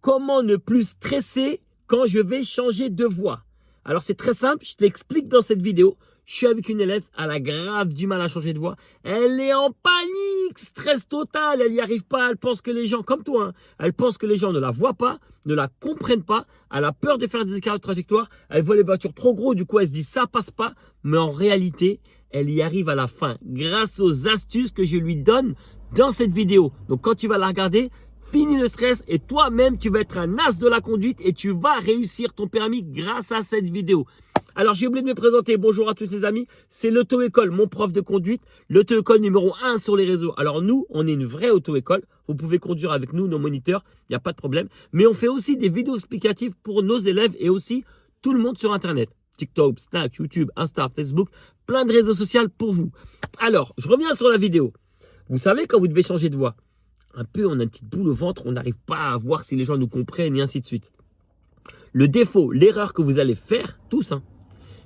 comment ne plus stresser quand je vais changer de voie. Alors c'est très simple, je t'explique dans cette vidéo. Je suis avec une élève, elle a grave du mal à changer de voie. Elle est en panique, stress total, elle n'y arrive pas. Elle pense que les gens, comme toi, hein, elle pense que les gens ne la voient pas, ne la comprennent pas. Elle a peur de faire des écarts de trajectoire. Elle voit les voitures trop gros, du coup elle se dit ça passe pas. Mais en réalité, elle y arrive à la fin grâce aux astuces que je lui donne dans cette vidéo. Donc quand tu vas la regarder, finis le stress et toi-même, tu vas être un as de la conduite et tu vas réussir ton permis grâce à cette vidéo. Alors, j'ai oublié de me présenter. Bonjour à tous les amis. C'est l'auto-école, mon prof de conduite. L'auto-école numéro 1 sur les réseaux. Alors, nous, on est une vraie auto-école. Vous pouvez conduire avec nous, nos moniteurs. Il n'y a pas de problème. Mais on fait aussi des vidéos explicatives pour nos élèves et aussi tout le monde sur Internet. TikTok, Snap, YouTube, Insta, Facebook. Plein de réseaux sociaux pour vous. Alors, je reviens sur la vidéo. Vous savez, quand vous devez changer de voie, un peu, on a une petite boule au ventre. On n'arrive pas à voir si les gens nous comprennent et ainsi de suite. Le défaut, l'erreur que vous allez faire, tous, hein,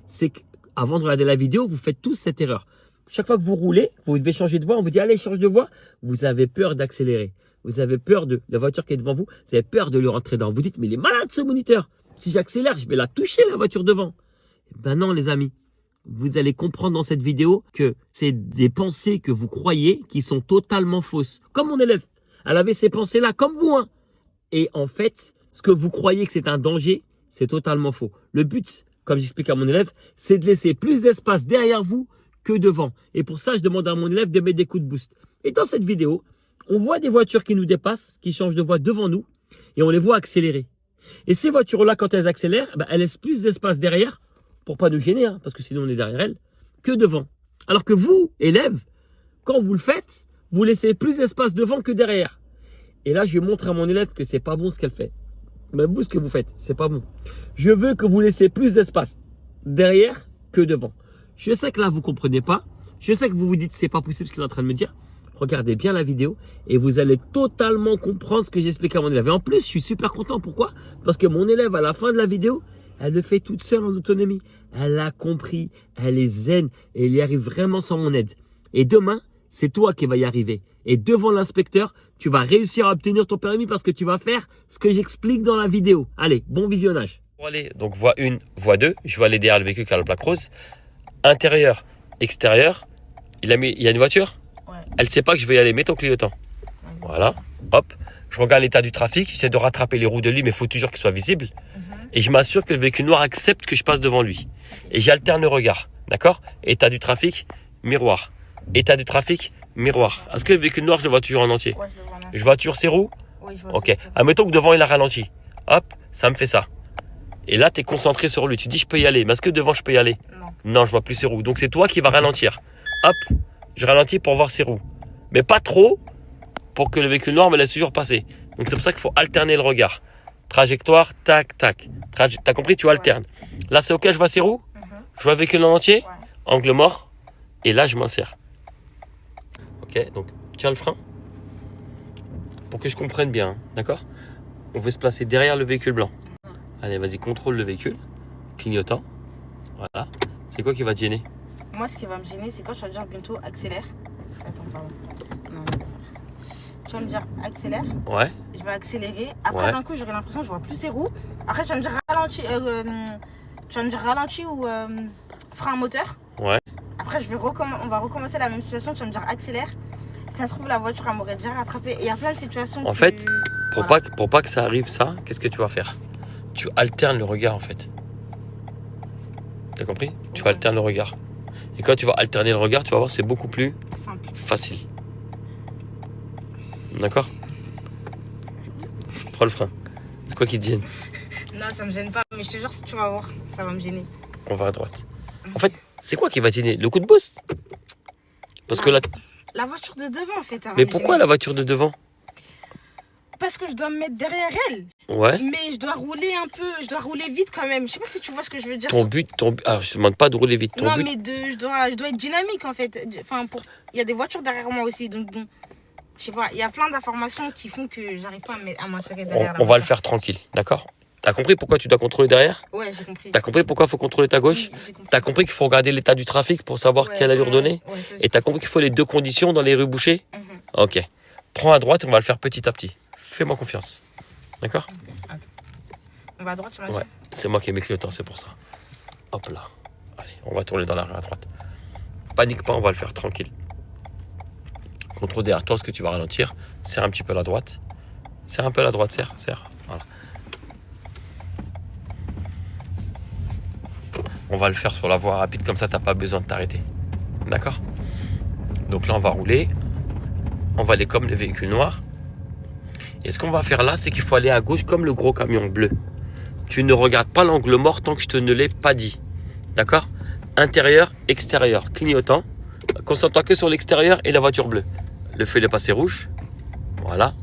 c'est qu'avant de regarder la vidéo, vous faites tous cette erreur. Chaque fois que vous roulez, vous devez changer de voie, on vous dit allez, change de voie. Vous avez peur d'accélérer. Vous avez peur de la voiture qui est devant vous. Vous avez peur de lui rentrer dedans. Vous dites mais il est malade ce moniteur. Si j'accélère, je vais la toucher la voiture devant. Ben non les amis. Vous allez comprendre dans cette vidéo que c'est des pensées que vous croyez qui sont totalement fausses. Comme mon élève. Elle avait ces pensées-là comme vous. Hein. Et en fait, ce que vous croyez que c'est un danger, c'est totalement faux. Le but, comme j'explique à mon élève, c'est de laisser plus d'espace derrière vous que devant. Et pour ça, je demande à mon élève de mettre des coups de boost. Et dans cette vidéo, on voit des voitures qui nous dépassent, qui changent de voie devant nous, et on les voit accélérer. Et ces voitures-là, quand elles accélèrent, ben, elles laissent plus d'espace derrière, pour pas nous gêner, hein, parce que sinon on est derrière elles, que devant. Alors que vous, élèves, quand vous le faites, vous laissez plus d'espace devant que derrière. Et là, je montre à mon élève que c'est pas bon ce qu'elle fait. Même vous, ce que vous faites, c'est pas bon. Je veux que vous laissiez plus d'espace derrière que devant. Je sais que là, vous ne comprenez pas. Je sais que vous vous dites, c'est pas possible ce qu'il est en train de me dire. Regardez bien la vidéo et vous allez totalement comprendre ce que j'explique à mon élève. Et en plus, je suis super content. Pourquoi? Parce que mon élève, à la fin de la vidéo, elle le fait toute seule en autonomie. Elle a compris, elle est zen et elle y arrive vraiment sans mon aide. Et demain, c'est toi qui vas y arriver. Et devant l'inspecteur, tu vas réussir à obtenir ton permis parce que tu vas faire ce que j'explique dans la vidéo. Allez, bon visionnage. Pour aller, donc voie 1, voie 2, je vais aller derrière le véhicule qui a la plaque rose. Intérieur, extérieur, il y a une voiture. Ouais. Elle ne sait pas que je vais y aller, mets ton clignotant. Ouais. Voilà, hop. Je regarde l'état du trafic, j'essaie de rattraper les roues de lui, mais il faut toujours qu'il soit visible. Et je m'assure que le véhicule noir accepte que je passe devant lui. Et j'alterne le regard, d'accord? État du trafic, miroir. État du trafic, miroir. Est-ce que le véhicule noir, je le vois toujours en entier? Ouais, je le vois en entier. Je vois toujours ses roues? Oui, je vois. Ok. Admettons que devant, il a ralenti. Hop, ça me fait ça. Et là, tu es concentré sur lui. Tu dis, je peux y aller. Mais est-ce que devant, je peux y aller? Non. Non, je vois plus ses roues. Donc, c'est toi qui vas ralentir. Hop, je ralentis pour voir ses roues. Mais pas trop pour que le véhicule noir me laisse toujours passer. Donc, c'est pour ça qu'il faut alterner le regard. Trajectoire, tac, tac. T'as compris? Tu alternes. Là, c'est ok, je vois ses roues? Je vois le véhicule en entier? Angle mort. Et là, je m'insère. Ok, donc tiens le frein pour que je comprenne bien, hein, d'accord? On veut se placer derrière le véhicule blanc. Allez, vas-y, contrôle le véhicule, clignotant. Voilà. C'est quoi qui va te gêner? Moi, ce qui va me gêner, c'est quand tu vas me dire bientôt accélère. Attends, pardon. Non. Tu vas me dire accélère. Ouais. Je vais accélérer. Après, d'un coup, j'aurai l'impression que je vois plus ses roues. Après, tu vas me dire ralenti. Tu vas me dire ralenti ou frein moteur. Ouais. Après, on va recommencer la même situation. Tu vas me dire accélère. Si ça se trouve, la voiture, elle m'aurait déjà rattrapé. Et il y a plein de situations. En fait, pour pas que ça arrive, ça, qu'est-ce que tu vas faire? Tu alternes le regard, en fait. T'as compris? Tu alternes le regard. Et quand tu vas alterner le regard, tu vas voir, c'est beaucoup plus simple. Facile. D'accord? Prends le frein. C'est quoi qui te gêne? Non, ça me gêne pas. Mais je te jure, si tu vas voir, ça va me gêner. On va à droite. En fait, c'est quoi qui va te gêner? Le coup de boost? Parce que là... La voiture de devant, en fait. Mais pourquoi la voiture de devant? Parce que je dois me mettre derrière elle. Ouais. Mais je dois rouler un peu, je dois rouler vite quand même. Je sais pas si tu vois ce que je veux dire. Ton but, alors je te demande pas de rouler vite. Non, mais je dois être dynamique en fait. Enfin, il y a des voitures derrière moi aussi, donc bon. Je sais pas, il y a plein d'informations qui font que j'arrive pas à m'insérer derrière. On va le faire tranquille, d'accord? T'as compris pourquoi tu dois contrôler derrière? Ouais, j'ai compris. T'as compris pourquoi il faut contrôler ta gauche? Oui, t'as compris qu'il faut regarder l'état du trafic pour savoir quelle allure donner? Ouais, et t'as compris qu'il faut les deux conditions dans les rues bouchées? Ok. Prends à droite et on va le faire petit à petit. Fais-moi confiance. D'accord? Attends. On va à droite, tu m'as dit? Ouais, c'est moi qui ai mis le clignotant, c'est pour ça. Hop là. Allez, on va tourner dans l'arrière à droite. Panique pas, on va le faire tranquille. Contrôle derrière toi, ce que tu vas ralentir. Serre un petit peu la droite. Serre un peu la droite, serre. Voilà. On va le faire sur la voie rapide, comme ça, t'as pas besoin de t'arrêter. D'accord? Donc là, on va rouler. On va aller comme les véhicules noirs. Et ce qu'on va faire là, c'est qu'il faut aller à gauche comme le gros camion bleu. Tu ne regardes pas l'angle mort tant que je te ne l'ai pas dit. D'accord? Intérieur, extérieur, clignotant. Concentre-toi que sur l'extérieur et la voiture bleue. Le feu est passé rouge. Voilà.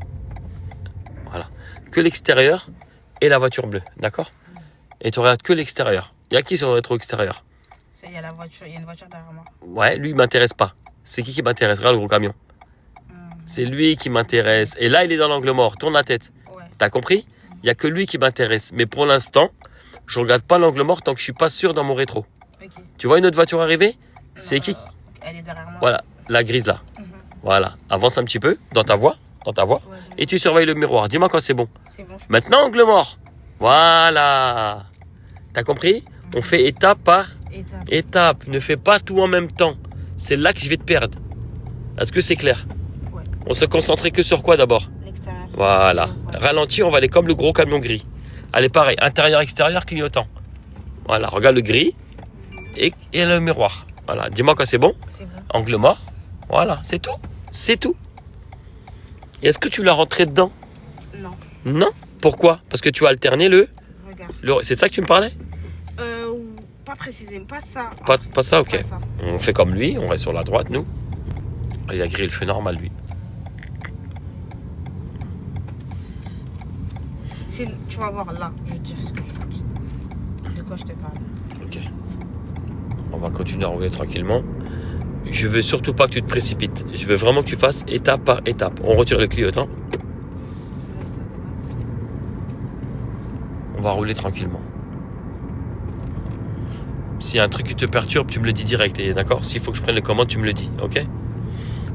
Voilà. Que l'extérieur et la voiture bleue. D'accord? Et tu regardes que l'extérieur. Il y a qui sur le rétro extérieur? Il y a une voiture derrière moi. Ouais, lui, il m'intéresse pas. C'est qui m'intéresse? Regarde le gros camion. C'est lui qui m'intéresse. Et là, il est dans l'angle mort. Tourne la tête. Ouais. T'as compris? Il n'y a que lui qui m'intéresse. Mais pour l'instant, je regarde pas l'angle mort tant que je suis pas sûr dans mon rétro. Ok. Tu vois une autre voiture arriver? C'est qui? Elle est derrière moi. Voilà, la grise là. Voilà, avance un petit peu dans ta voie. Ouais, Et tu surveilles le miroir. Dis-moi quand c'est bon. c'est bon. Maintenant, angle mort. Voilà. T'as compris? On fait étape par Étape. étape. Ne fais pas tout en même temps. C'est là que je vais te perdre. Est-ce que c'est clair? Ouais. On se concentrait que sur quoi d'abord? L'extérieur. Voilà. Ouais. Ralentir, on va aller comme le gros camion gris. Allez, pareil. Intérieur, extérieur, clignotant. Voilà, regarde le gris et le miroir. Voilà, dis-moi quand c'est bon. C'est bon. Angle mort. Voilà, c'est tout. C'est tout. Et est-ce que tu l'as rentré dedans? Non. Non. Pourquoi? Parce que tu as alterné le... Regarde. C'est ça que tu me parlais? Pas précisément. Pas ça. Pas ça, ok. Pas ça. On fait comme lui, on reste sur la droite, nous. Il a grillé le feu normal, lui. Tu vas voir là. Je vais te dire ce que de quoi je te parle. Ok. On va continuer à rouler tranquillement. Je veux surtout pas que tu te précipites. Je veux vraiment que tu fasses étape par étape. On retire le clignotant. Reste à droite. On va rouler tranquillement. S'il y a un truc qui te perturbe, tu me le dis direct. D'accord? S'il faut que je prenne les commandes, tu me le dis. Ok?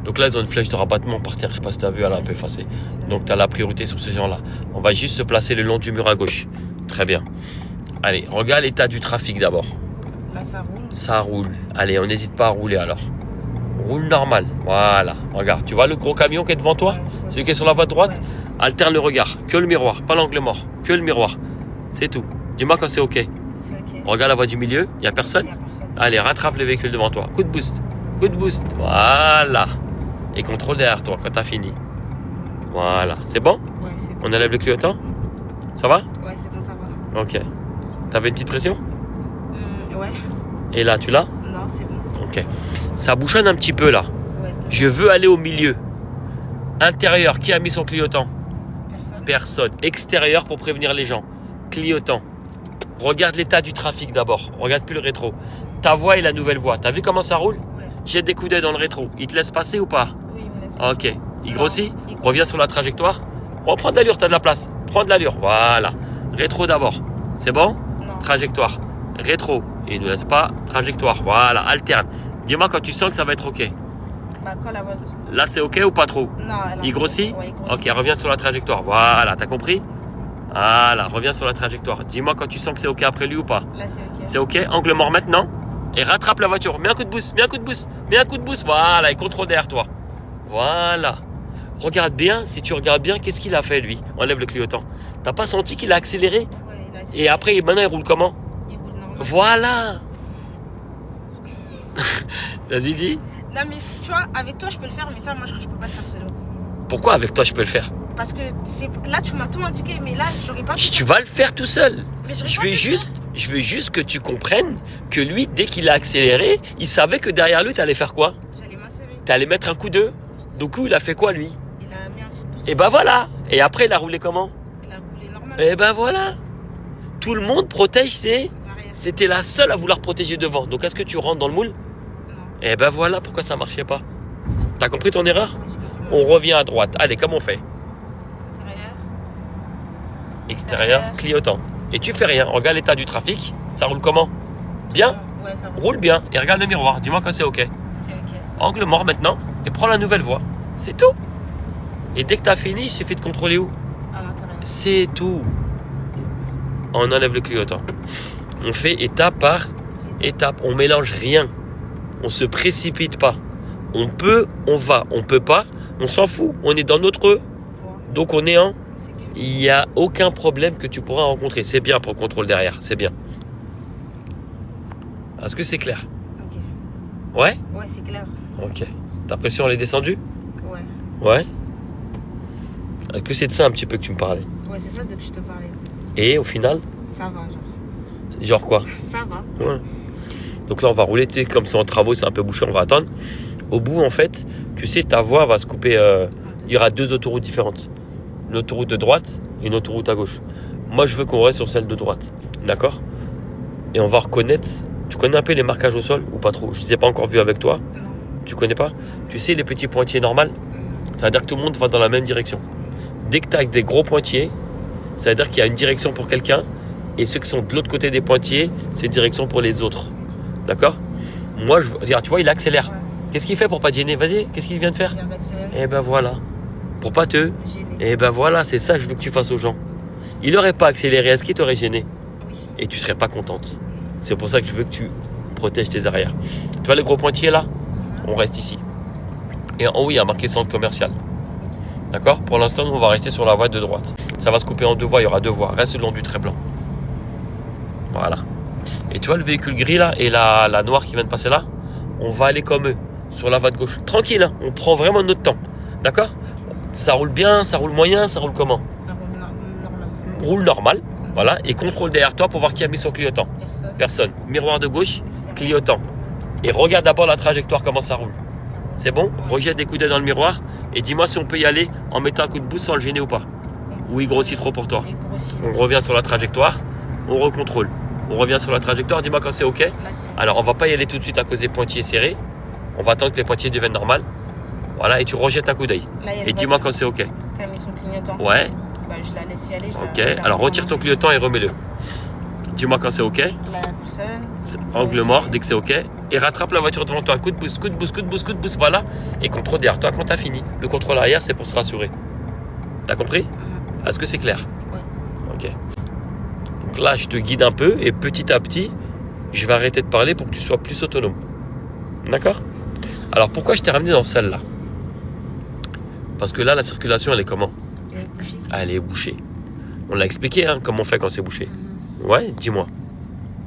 Donc là, ils ont une flèche de rabattement par terre. Je sais pas si tu as vu, elle est un peu effacée. Donc tu as la priorité sur ces gens-là. On va juste se placer le long du mur à gauche. Très bien. Allez, regarde l'état du trafic d'abord. Là, ça roule. Ça roule. Allez, on n'hésite pas à rouler alors. Roule normal. Voilà. Regarde, tu vois le gros camion qui est devant toi? Ouais, je vois. Celui qui est sur la voie de droite? Ouais. Alterne le regard. Que le miroir, pas l'angle mort. Que le miroir. C'est tout. Dis-moi quand c'est ok. C'est ok. Regarde la voie du milieu. Il n'y a personne? Il y a personne. Allez, rattrape les véhicules devant toi. Coup de boost. Coup de boost. Voilà. Et contrôle derrière toi quand tu as fini. Voilà. C'est bon? Ouais, c'est bon. On enlève le clignotant? Ça va? Ouais, c'est bon, ça va. Ok. T'avais une petite pression? Ouais. Et là, tu l'as? Non, c'est bon. Ok. Ça bouchonne un petit peu là. Ouais, Je veux aller au milieu. Intérieur, qui a mis son clignotant? personne. Personne. Extérieur pour prévenir les gens. Clignotant. Regarde l'état du trafic d'abord. Regarde plus le rétro. Ta voie et la nouvelle voie. T'as vu comment ça roule? Ouais. Jette des coups d'œil dans le rétro. Il te laisse passer ou pas? Oui, il me laisse. Ok. Il grossit? Il grossit. Reviens sur la trajectoire. Reprends de l'allure, t'as de la place. Prends de l'allure. Voilà. Rétro d'abord. C'est bon? Non. Trajectoire. Rétro. Et il ne laisse pas. Trajectoire. Voilà. Alterne. Dis-moi quand tu sens que ça va être ok. Bah, quand la voie. Là, c'est ok ou pas trop? Non, elle a- Il grossit? Ouais, il grossit. Ok, reviens sur la trajectoire. Voilà, t'as compris? Voilà, reviens sur la trajectoire. Dis-moi quand tu sens que c'est ok après lui ou pas. Là, c'est ok. C'est ok, angle mort maintenant. Et rattrape la voiture. Mets un coup de boost, mets un coup de boost, mets un coup de boost. Voilà, et contrôle derrière toi. Voilà. Regarde bien, si tu regardes bien, qu'est-ce qu'il a fait lui? Enlève le clignotant. T'as pas senti qu'il a accéléré? Ouais, il a accéléré. Et après, maintenant, il roule comment? Il roule normal. Voilà. Vas-y, dis. Non, mais tu vois, avec toi, je peux le faire, mais ça, moi, je peux pas le faire solo. Pourquoi avec toi je peux le faire? Parce que là, tu m'as tout indiqué, mais là, j'aurais pas pu. Tu vas le faire tout seul. Mais j'aurais Je pas veux pu juste que tu comprennes que lui, dès qu'il a accéléré, il savait que derrière lui, tu allais faire quoi? faire. J'allais m'insérer. Tu allais mettre un coup de... Du coup, il a fait quoi, lui? Il a mis un coup de pouce. Et ben voilà. Et après, il a roulé comment? Il a roulé normal. Et ben voilà. Tout le monde protège ses... Les arrières. C'était la seule à vouloir protéger devant. Donc, est-ce que tu rentres dans le moule? Non. Et ben voilà pourquoi ça marchait pas. T'as compris ton erreur? Ouais, j'ai compris. On revient à droite. Allez, comment on fait? Intérieur. Extérieur, clignotant. Et tu fais rien. Regarde l'état du trafic. Ça roule comment? Bien? Ouais, ça roule. Roule bien. Et regarde le miroir. Dis-moi quand c'est ok. C'est ok. Angle mort maintenant. Et prends la nouvelle voie. C'est tout. Et dès que tu as fini, il suffit de contrôler où? À l'intérieur. C'est tout. On enlève le clignotant. On fait étape par étape. On mélange rien. On se précipite pas. On peut, on va. On peut pas, on s'en fout. On est dans notre... Donc on est en... Il n'y a aucun problème que tu pourras rencontrer. C'est bien pour le contrôle derrière. C'est bien. Est-ce que c'est clair? Ok. Ouais? Ouais, c'est clair. Ok. Ta pression, elle est descendue? Ouais. Ouais? Est-ce que c'est de ça un petit peu que tu me parlais? Ouais, c'est ça de que je te parlais. Et au final? Ça va, genre. Genre quoi? Ça va. Ouais. Donc là, on va rouler, tu sais, comme c'est en travaux, c'est un peu bouché, on va attendre. Au bout, en fait, tu sais, ta voie va se couper. Il y aura 2 autoroutes différentes. Une autoroute de droite et une autoroute à gauche. Moi, je veux qu'on reste sur celle de droite. D'accord? Et on va reconnaître. Tu connais un peu les marquages au sol ou pas trop? Je ne les ai pas encore vus avec toi. Non. Tu connais pas? Tu sais, les petits pointillés normaux, ça veut dire que tout le monde va dans la même direction. Dès que tu as des gros pointillés, ça veut dire qu'il y a une direction pour quelqu'un. Et ceux qui sont de l'autre côté des pointillés, c'est une direction pour les autres. D'accord? Moi, regarde, tu vois, il accélère. Ouais. Qu'est-ce qu'il fait pour pas te gêner? Vas-y, qu'est-ce qu'il vient de faire? Je viens d'accélérer. Eh ben voilà. Pour pas te... Gêné. Eh ben voilà, c'est ça que je veux que tu fasses aux gens. Il n'aurait pas accéléré, est-ce qu'il t'aurait gêné? Oui. Et tu serais pas contente. C'est pour ça que je veux que tu protèges tes arrières. Tu vois les gros pointillés là? On reste ici. Et en haut, il y a marqué centre commercial. D'accord? Pour l'instant, nous, on va rester sur la voie de droite. Ça va se couper en 2 voies, il y aura 2 voies. Reste le long du trait blanc. Voilà. Et tu vois le véhicule gris là et la noire qui vient de passer là? On va aller comme eux, sur la voie de gauche. Tranquille, hein? On prend vraiment notre temps. D'accord? Ça roule bien, ça roule moyen, ça roule comment? Ça roule normal. Roule normal, voilà, et contrôle derrière toi pour voir qui a mis son clignotant. Personne. Personne. Miroir de gauche, clignotant. Et regarde d'abord la trajectoire, comment ça roule. C'est bon? Rejette des coups d'œil dans le miroir et dis-moi si on peut y aller en mettant un coup de boost sans le gêner ou pas. Ou il grossit trop pour toi. Et grossi. On revient sur la trajectoire, on recontrôle. On revient sur la trajectoire, dis-moi quand c'est OK. Là, c'est... Alors on va pas y aller tout de suite à cause des pointillés serrés. On va attendre que les pointillés deviennent normales. Voilà, et tu rejettes un coup d'œil. Là, il y a Et une dis-moi voiture quand c'est OK. qui a mis son clignotant. Ouais, Bah, je la laisse y aller. OK. Alors retire ton clignotant et remets-le. Dis-moi quand c'est OK. La personne. Angle mort dès que c'est OK. Et rattrape la voiture devant toi. Coup de boost, coup de boost, coup de boost, coup de boost. Voilà. Et contrôle derrière toi quand t'as fini. Le contrôle arrière, c'est pour se rassurer. T'as compris? Est-ce que c'est clair? Ouais. OK. Donc là, je te guide un peu et petit à petit, je vais arrêter de parler pour que tu sois plus autonome. D'accord? Alors pourquoi je t'ai ramené dans celle-là? Parce que là, la circulation, elle est comment? Elle est bouchée. Ah, elle est bouchée. On l'a expliqué, hein, comment on fait quand c'est bouché. Ouais, dis-moi.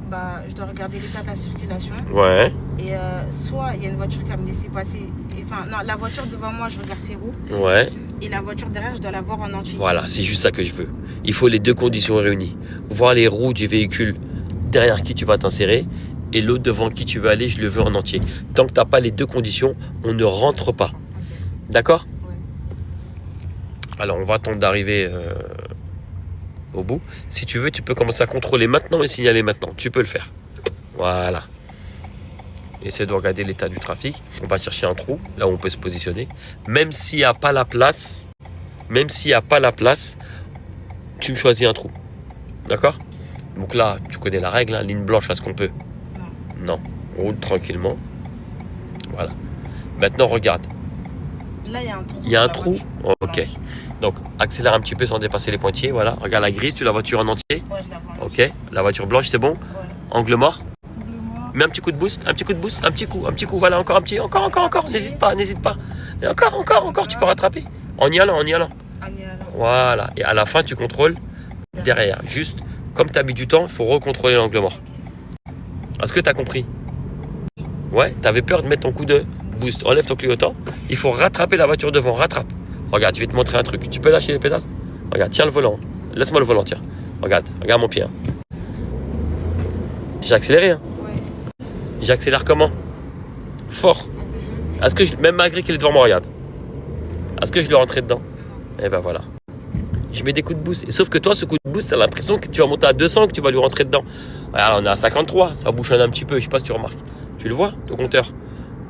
Bah, je dois regarder l'état de la circulation. Ouais, Et soit il y a une voiture qui va me laisser passer. Enfin, non, la voiture devant moi, je regarde ses roues. ouais. Et la voiture derrière, je dois la voir en entier. Voilà, c'est juste ça que je veux. Il faut les 2 conditions réunies. Voir les roues du véhicule derrière qui tu vas t'insérer et l'autre devant qui tu veux aller, je le veux en entier. Tant que tu n'as pas les 2 conditions, on ne rentre pas. D'accord? Ouais. Alors, on va attendre d'arriver au bout. Si tu veux, tu peux commencer à contrôler maintenant et signaler maintenant. Tu peux le faire. Voilà. Essaie de regarder l'état du trafic. On va chercher un trou, là où on peut se positionner. Même s'il n'y a pas la place, tu me choisis un trou. D'accord? Donc là, tu connais la règle, hein, ligne blanche à ce qu'on peut. Non. Roule tranquillement. Voilà. Maintenant, regarde. Là, il y a un trou. Il y a un dans la trou? voiture. Ok. Blanche. Donc, accélère un petit peu sans dépasser les pointillés. Voilà. Regarde la grise, tu la voiture en entier. Ouais, je la vois. Ok. La voiture blanche, c'est bon? Ouais. Angle mort. Double-moi. Mets un petit coup de boost, un petit coup, voilà, encore un petit, encore, n'hésite pas. Et encore, tu peux rattraper. En y allant. On y est là. Voilà, et à la fin, tu contrôles derrière. Juste, comme tu as mis du temps, il faut recontrôler l'angle mort. Est-ce que tu as compris? Ouais, tu avais peur de mettre ton coup de boost. Enlève ton clignotant. Il faut rattraper la voiture devant, rattrape. Regarde, je vais te montrer un truc. Tu peux lâcher les pédales? Regarde, tiens le volant. Laisse-moi le volant, tiens. Regarde mon pied. Hein. J'ai accéléré, hein. J'accélère comment? Fort. Est-ce que même malgré qu'il est devant moi, regarde. Est-ce que je lui rentrais dedans? Eh ben voilà. Je mets des coups de boost. Et sauf que toi, ce coup de boost, t'as l'impression que tu vas monter à 200, que tu vas lui rentrer dedans. Alors, on est à 53, ça bouchonne un petit peu. Je sais pas si tu remarques. Tu le vois, le compteur?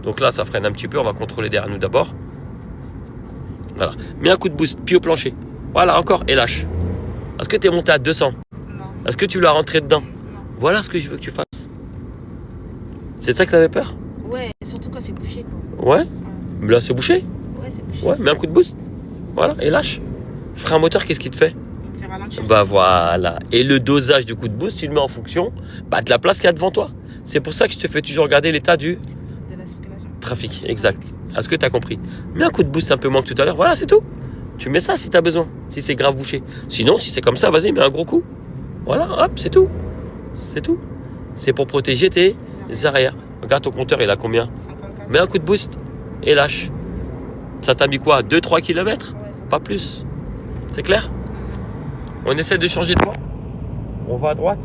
Donc là, ça freine un petit peu. On va contrôler derrière nous d'abord. Voilà. Mets un coup de boost, puis au plancher. Voilà, encore. Et lâche. Est-ce que tu es monté à 200? Non. Est-ce que tu lui as rentré dedans? Non. Voilà ce que je veux que tu fasses. C'est de ça que tu avais peur? Ouais, surtout quand c'est bouché, quoi. Ouais. Mais là, c'est bouché. Ouais, c'est bouché. Ouais, mets un coup de boost. Voilà, et lâche. Frein moteur, qu'est-ce qu'il te fait? Il me fait ralentir. Bah voilà. Et le dosage de coup de boost, tu le mets en fonction de la place qu'il y a devant toi. C'est pour ça que je te fais toujours regarder l'état du De la circulation. trafic. Exact. Est-ce que tu as compris? Mets un coup de boost un peu moins que tout à l'heure. Voilà, c'est tout. Tu mets ça si tu as besoin. Si c'est grave bouché. Sinon, si c'est comme ça, vas-y, mets un gros coup. Voilà, hop, c'est tout. C'est tout. C'est pour protéger tes arrières. Regarde ton compteur, il a combien? 54. Mets un coup de boost et lâche. Ça t'a mis quoi? 2-3 km? Ouais, c'est Pas plus. C'est clair? On essaie de changer de voie? On va à droite?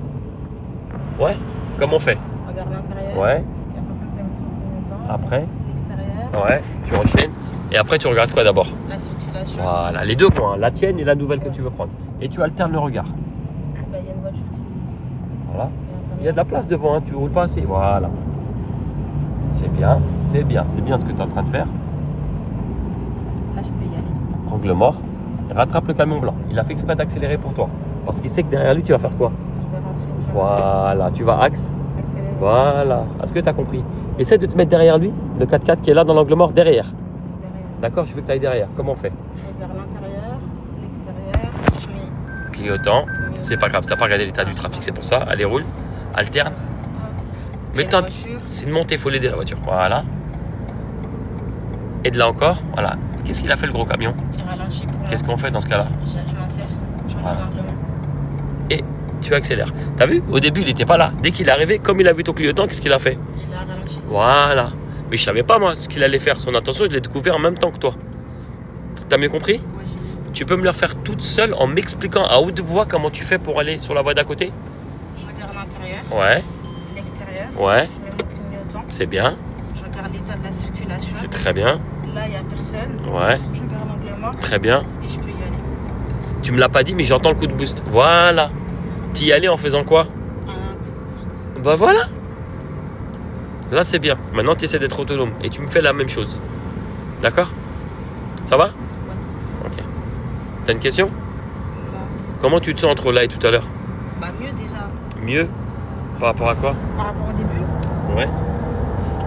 Ouais. Comment on fait? Regarde l'intérieur. Ouais. Et après, ça me permet de changer le temps. Après? L'extérieur. Ouais. Tu enchaînes. Et après, tu regardes quoi d'abord? La circulation. Voilà. Les deux points. La tienne et la nouvelle que tu veux prendre. Et tu alternes le regard. Bah, il y a une voiture qui. Voilà. Il y a de la place devant. Hein. Tu roules pas assez. Voilà. C'est bien. C'est bien. C'est bien ce que tu es en train de faire. Là, je peux y aller. Angle mort. Rattrape le camion blanc. Il a fait exprès d'accélérer pour toi. Parce qu'il sait que derrière lui, tu vas faire quoi? Je vais rentrer. Je vais Voilà. Tu vas axe. accélérer. Voilà. Est-ce que tu as compris? Essaie de te mettre derrière lui, le 4x4 qui est là dans l'angle mort, derrière. Derrière. D'accord? Je veux que tu ailles derrière. Comment on fait? Je regarde l'intérieur, l'extérieur. Je mets. Clignotant. C'est pas grave, tu n'as pas regardé l'état du trafic, c'est pour ça. Allez, roule. Alterne. Et la Maintenant, voiture. c'est une montée, il faut l'aider la voiture. Voilà. Et de là encore. Voilà. Qu'est-ce qu'il a fait le gros camion? Il ralentit pour. Qu'est-ce qu'on fait dans ce cas-là? Je m'insère. Je regarde Voilà. l'angle mort. Et tu accélères. T'as vu? Au début, il n'était pas là. Dès qu'il est arrivé, comme il a vu ton clignotant, qu'est-ce qu'il a fait? Il a ralenti. Voilà. Mais je savais pas, moi, ce qu'il allait faire. Son intention, je l'ai découvert en même temps que toi. T'as mieux compris? Ouais, j'ai vu. Tu peux me le faire toute seule en m'expliquant à haute voix comment tu fais pour aller sur la voie d'à côté? Je regarde l'intérieur, Ouais, l'extérieur. ouais, Je mets mon clignotant. c'est bien, Je regarde l'état de la circulation. c'est très bien, Là, il n'y a personne. ouais, Je regarde l'angle mort très bien. et je peux y aller. Tu me l'as pas dit, mais j'entends le coup de boost. Voilà. T'y allais en faisant quoi? Un coup de boost. Bah voilà. Là, c'est bien. Maintenant, tu essaies d'être autonome et tu me fais la même chose. D'accord? Ça va? Ok. T'as une question? Non. Comment tu te sens entre là et tout à l'heure? Bah, mieux déjà. Mieux? Par rapport à quoi? Par rapport au début, Ouais.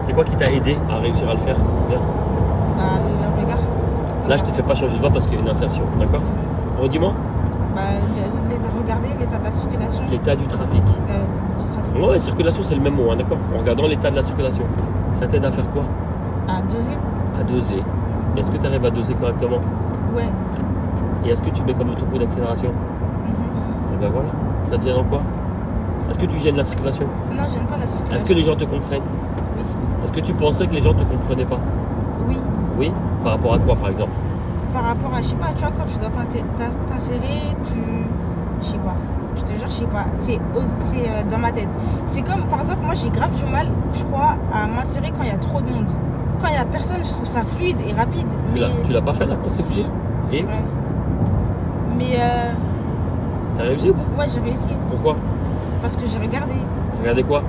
C'est quoi qui t'a aidé à réussir à le faire? Bien. bah, le regard. Là, je te fais pas changer de voie parce qu'il y a une insertion. D'accord? Redis-moi. Bah, regarder l'état de la circulation. L'état du trafic. Du trafic. Ouais, circulation, c'est le même mot, hein, d'accord? En regardant l'état de la circulation. Ça t'aide à faire quoi? À doser. À doser. Est-ce que tu arrives à doser correctement? Ouais. Et est-ce que tu mets comme autre coup d'accélération? Mhm. Et ben voilà. Ça te gêne en quoi? Est-ce que tu gênes la circulation? Non, j'aime pas la circulation. Est-ce que les gens te comprennent? Oui. Est-ce que tu pensais que les gens te comprenaient pas? Oui. Oui? Par rapport à quoi, par exemple? Par rapport à, je sais pas, tu vois, quand tu dois t'insérer, je sais pas. Je te jure, je sais pas. C'est dans ma tête. C'est comme, par exemple, moi j'ai grave du mal, je crois, à m'insérer quand il y a trop de monde. Quand il y a personne, je trouve ça fluide et rapide. Mais Tu l'as pas fait là quand c'est si, petit? c'est Et vrai. Mais t'as réussi ou pas? ouais, j'ai réussi. Pourquoi? Parce que j'ai regardé Regardez quoi?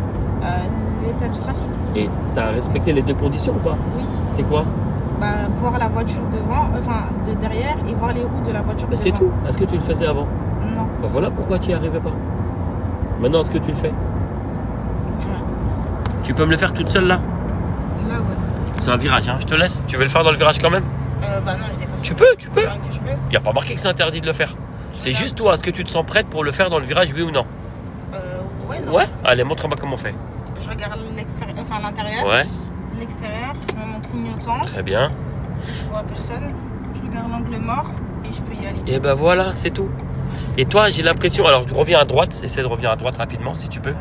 l'état du trafic. Et t'as respecté les deux conditions ou pas? Oui. C'était quoi? Bah, voir la voiture devant, enfin de derrière et voir les roues de la voiture Ben, devant. c'est tout. Est-ce que tu le faisais avant? Non. Ben, voilà pourquoi tu n'y arrivais pas. Maintenant, est-ce que tu le fais? Ouais. Tu peux me le faire toute seule là? Là, ouais. C'est un virage, hein. Je te laisse. Tu veux le faire dans le virage quand même? Bah non, je dépasse. Tu peux, tu peux. Ouais, que je peux. Il n'y a pas marqué que c'est interdit de le faire. C'est juste toi, est-ce que tu te sens prête pour le faire dans le virage, oui ou non? Ouais, non. Ouais? Allez, montre-moi comment on fait. Je regarde l'extérieur, enfin l'intérieur. Ouais, L'extérieur, je mets mon clignotant, très bien. je vois personne. Je regarde l'angle mort et je peux y aller. Et ben voilà, c'est tout. Et toi, j'ai l'impression, alors tu reviens à droite, essaie de revenir à droite rapidement si tu peux.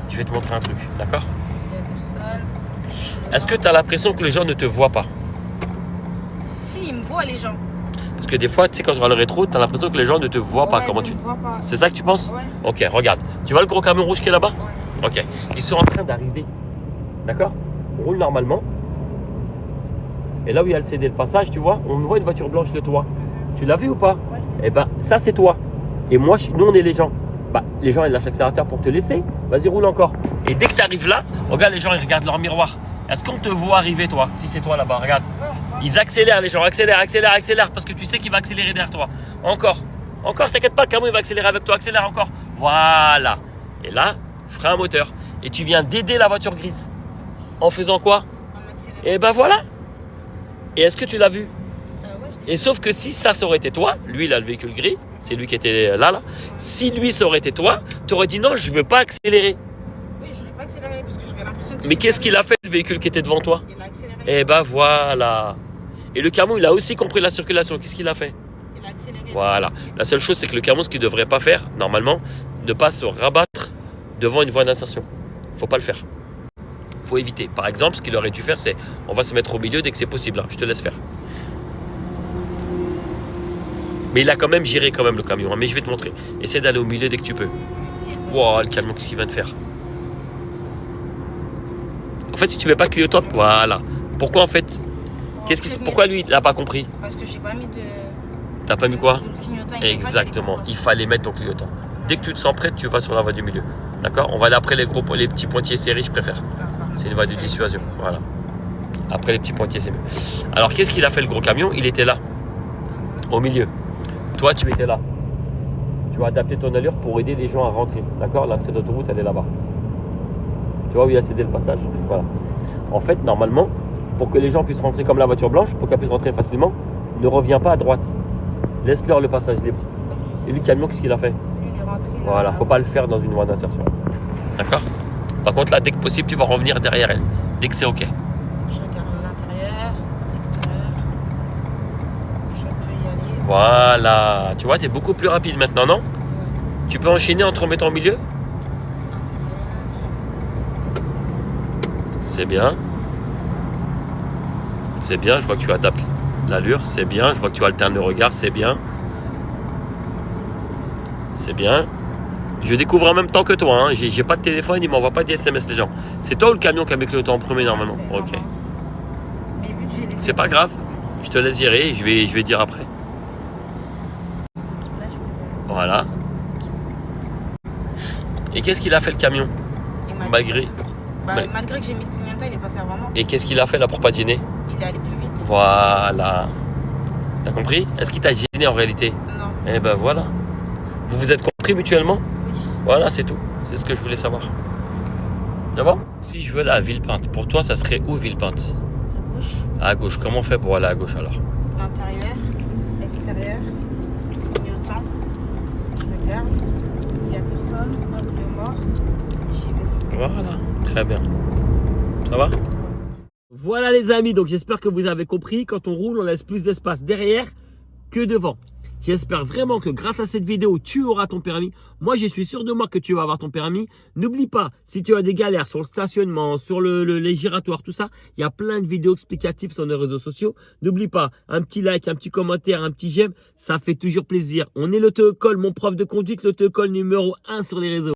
Je vais te montrer un truc, d'accord? Il n'y a personne. Est-ce que tu as l'impression que les gens ne te voient pas? Si, ils me voient les gens. Parce que des fois, tu sais, quand tu regardes le rétro, tu as l'impression que les gens ne te voient pas. Ouais, Comment ils tu... me voient pas. C'est ça que tu penses? Ouais. Ok, regarde. Tu vois le gros camion rouge qui est là-bas? Ouais. Ok. Ils sont en train d'arriver. D'accord? On roule normalement. Et là où il y a le CD de passage, tu vois, on voit une voiture blanche de toi. Tu l'as vu ou pas? Ouais, je l'ai. Eh ben, ça c'est toi. Et moi, nous on est les gens. Bah, les gens ils lâchent l'accélérateur pour te laisser. Vas-y, roule encore. Et dès que tu arrives là, regarde les gens, ils regardent leur miroir. Est-ce qu'on te voit arriver toi? Si c'est toi là-bas, regarde. Ouais, on voit. Ils accélèrent les gens, accélère parce que tu sais qu'il va accélérer derrière toi. Encore, t'inquiète pas, le camion il va accélérer avec toi, accélère encore. Voilà. Et là, frein moteur. Et tu viens d'aider la voiture grise. En faisant quoi? En accélérant. Et ben voilà. Et est-ce que tu l'as vu? Ouais, je Et sauf que si ça aurait été toi, lui il a le véhicule gris, c'est lui qui était là. Si lui ça aurait été toi, tu aurais dit non, je veux pas accélérer. Oui, je n'aurais pas accéléré parce que j'aurais l'impression que... Mais qu'est-ce qu'il a fait le véhicule qui était devant toi? Il a accéléré. Eh ben voilà. Et le camion, il a aussi compris la circulation. Qu'est-ce qu'il a fait? Il a accéléré. Voilà. La seule chose, c'est que le camion, ce qu'il ne devrait pas faire, normalement, ne pas se rabattre devant une voie d'insertion. Faut pas le faire. Faut éviter. Par exemple, ce qu'il aurait dû faire, c'est on va se mettre au milieu dès que c'est possible. Là. Je te laisse faire. Mais il a quand même géré quand même le camion. Hein. Mais je vais te montrer. Essaie d'aller au milieu dès que tu peux. Wow, le camion, qu'est-ce qu'il vient de faire? En fait, si tu mets pas de clignotant, voilà. Pourquoi en fait? Pourquoi lui, il n'a pas compris? Parce que j'ai pas mis de... T'as pas mis quoi? de clignotant. Exactement. Il fallait mettre ton clignotant. Dès que tu te sens prêt, tu vas sur la voie du milieu. D'accord? On va aller après les petits pointillés serrés, je préfère. C'est une voie de dissuasion. Voilà. Après les petits pointillés, c'est mieux. Alors, qu'est-ce qu'il a fait le gros camion? Il était là, au milieu. Toi, tu étais là. Tu vas adapter ton allure pour aider les gens à rentrer. D'accord? L'entrée d'autoroute, elle est là-bas. Tu vois où il y a cédé le passage? Voilà. En fait, normalement, pour que les gens puissent rentrer comme la voiture blanche, pour qu'elle puisse rentrer facilement, ne reviens pas à droite. Laisse-leur le passage libre. Et lui, le camion, qu'est-ce qu'il a fait? Il est rentré. Voilà, faut pas le faire dans une voie d'insertion. D'accord? Par contre, là, dès que possible, tu vas revenir derrière elle. Dès que c'est OK. Je regarde l'intérieur, l'extérieur. Je peux y aller. Voilà. Tu vois, tu es beaucoup plus rapide maintenant, non? Tu peux enchaîner en te remettant au milieu? C'est bien. C'est bien, je vois que tu adaptes l'allure, c'est bien. Je vois que tu alternes le regard, c'est bien. C'est bien. Je découvre en même temps que toi. Hein. J'ai pas de téléphone, il m'envoie pas des SMS les gens. C'est toi ou le camion qui a mis le temps en premier normalement? Ok. Mais vu que j'ai laissé... C'est pas grave. Je te laisse gérer et je vais dire après. Là, je peux... Voilà. Et qu'est-ce qu'il a fait le camion? Malgré que j'ai mis le clignotant, il est passé avant moi. Et qu'est-ce qu'il a fait là pour pas gêner? Il est allé plus vite. Voilà. T'as compris? Est-ce qu'il t'a gêné en réalité? Non. Eh ben voilà. Vous vous êtes compris mutuellement? Oui. Voilà, c'est tout. C'est ce que je voulais savoir. Ça va? Si je veux aller à Villepinte, pour toi, ça serait où Villepinte? À gauche. À gauche. Comment on fait pour aller à gauche alors? L'intérieur, extérieur, clignotant. Je regarde. Il n'y a personne. Angle mort. J'y vais. Voilà. Très bien. Ça va? Voilà les amis, donc j'espère que vous avez compris. Quand on roule, on laisse plus d'espace derrière que devant. J'espère vraiment que grâce à cette vidéo, tu auras ton permis. Moi, je suis sûr de moi que tu vas avoir ton permis. N'oublie pas, si tu as des galères sur le stationnement, sur les giratoires, tout ça, il y a plein de vidéos explicatives sur nos réseaux sociaux. N'oublie pas, un petit like, un petit commentaire, un petit j'aime, ça fait toujours plaisir. On est l'auto-école, mon prof de conduite, l'auto-école numéro 1 sur les réseaux.